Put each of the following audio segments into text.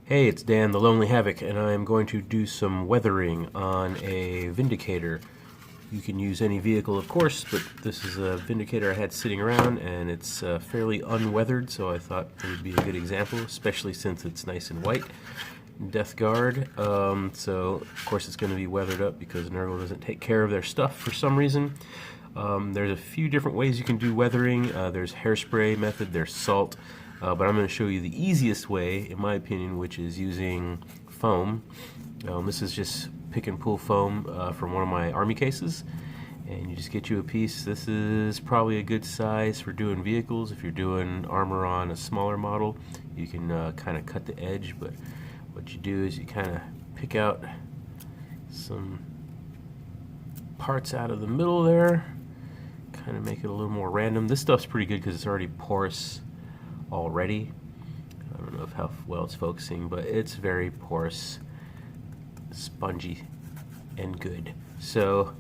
Hey, it's Dan the Lonely Havoc, and I'm going to do some weathering on a Vindicator. You can use any vehicle, of course, but this is a Vindicator I had sitting around, and it's fairly unweathered, so I thought it would be a good example, especially since it's nice and white. Death Guard, so of course it's going to be weathered up because Nurgle doesn't take care of their stuff for some reason. There's a few different ways you can do weathering. There's hairspray method, there's salt, but I'm going to show you the easiest way, in my opinion, which is using foam. This is just pick and pull foam from one of my army cases, and you just get you a piece. This is probably a good size for doing vehicles. If you're doing armor on a smaller model, you can kind of cut the edge, but what you do is you kind of pick out some parts out of the middle there, kind of make it a little more random. This stuff's pretty good because it's already porous already. I don't know how well it's focusing, but it's very porous, spongy, and good. So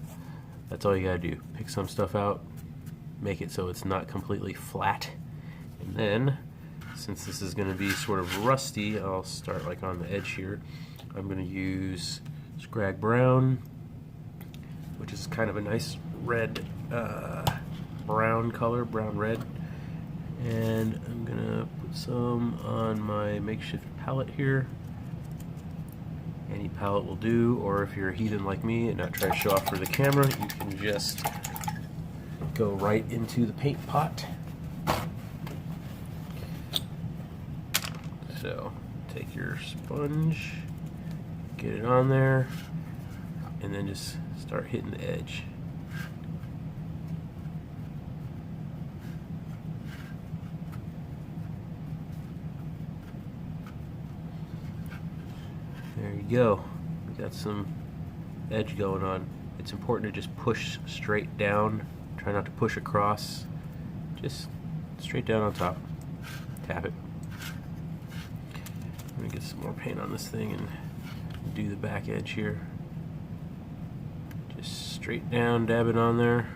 that's all you gotta do. Pick some stuff out, make it so it's not completely flat, and then since this is going to be sort of rusty, I'll start like on the edge here. I'm going to use Scrag Brown, which is kind of a nice red brown color, brown red, and I'm going to put some on my makeshift palette here. Any palette will do, or if you're a heathen like me and not trying to show off for the camera, you can just go right into the paint pot. So take your sponge, get it on there, and then just start hitting the edge. There you go. We got some edge going on. It's important to just push straight down. Try not to push across. Just straight down on top. Tap it. I'm going to get some more paint on this thing and do the back edge here. Just straight down, dab it on there.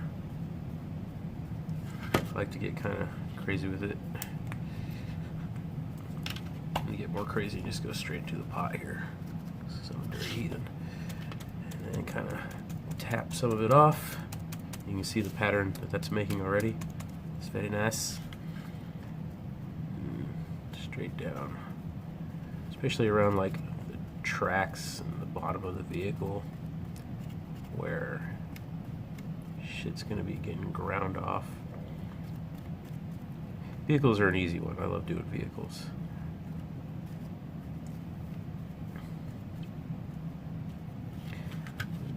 I like to get kind of crazy with it. To get more crazy, just go straight into the pot here. Some dirty heathen. And then kind of tap some of it off. You can see the pattern that that's making already. It's very nice. Straight down. Especially around like the tracks and the bottom of the vehicle where shit's gonna be getting ground off. Vehicles are an easy one. I love doing vehicles.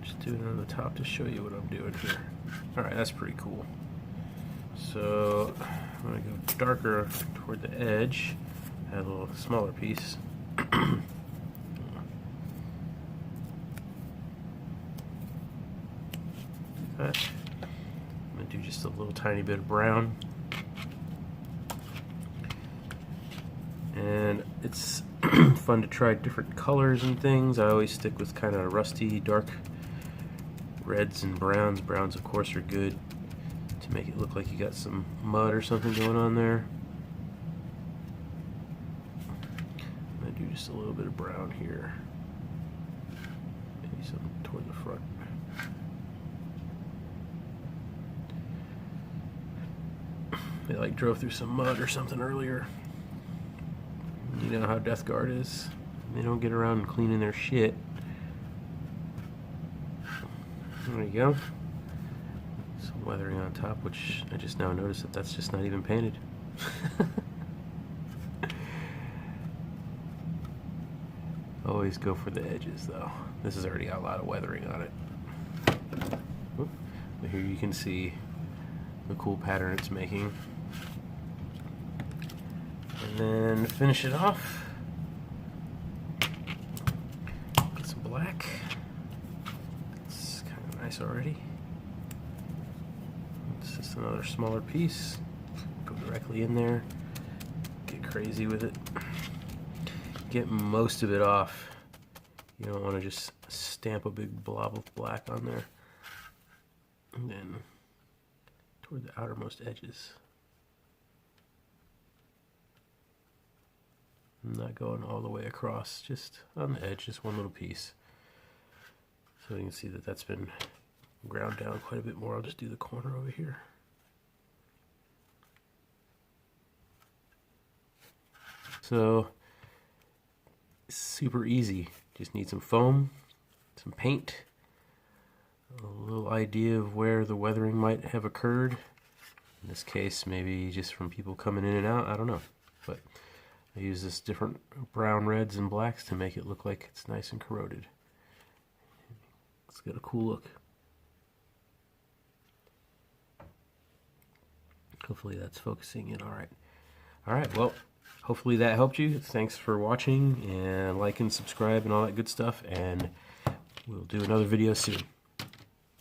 Just do it on the top to show you what I'm doing here. Alright, that's pretty cool. So I'm gonna go darker toward the edge, add a little smaller piece. I'm going to do just a little tiny bit of brown. And it's fun to try different colors and things. I always stick with kind of rusty, dark reds and browns. Browns, of course, are good to make it look like you got some mud or something going on there. I'm going to do just a little bit of brown here. Maybe some toward the front. They like drove through some mud or something earlier. You know how Death Guard is. They don't get around cleaning their shit. There you go. Some weathering on top, which I just now noticed that that's just not even painted. Always go for the edges though. This has already got a lot of weathering on it. But here you can see the cool pattern it's making. And then finish it off. Get some black. It's kind of nice already. It's just another smaller piece. Go directly in there. Get crazy with it. Get most of it off. You don't want to just stamp a big blob of black on there. And then toward the outermost edges. I'm not going all the way across, just on the edge, just one little piece. So you can see that that's been ground down quite a bit more. I'll just do the corner over here. So, super easy. Just need some foam, some paint, a little idea of where the weathering might have occurred. In this case, maybe just from people coming in and out, I don't know. But I use this different brown, reds, and blacks to make it look like it's nice and corroded. It's got a cool look. Hopefully that's focusing in all right. All right, well, hopefully that helped you. Thanks for watching, and like and subscribe and all that good stuff, and we'll do another video soon.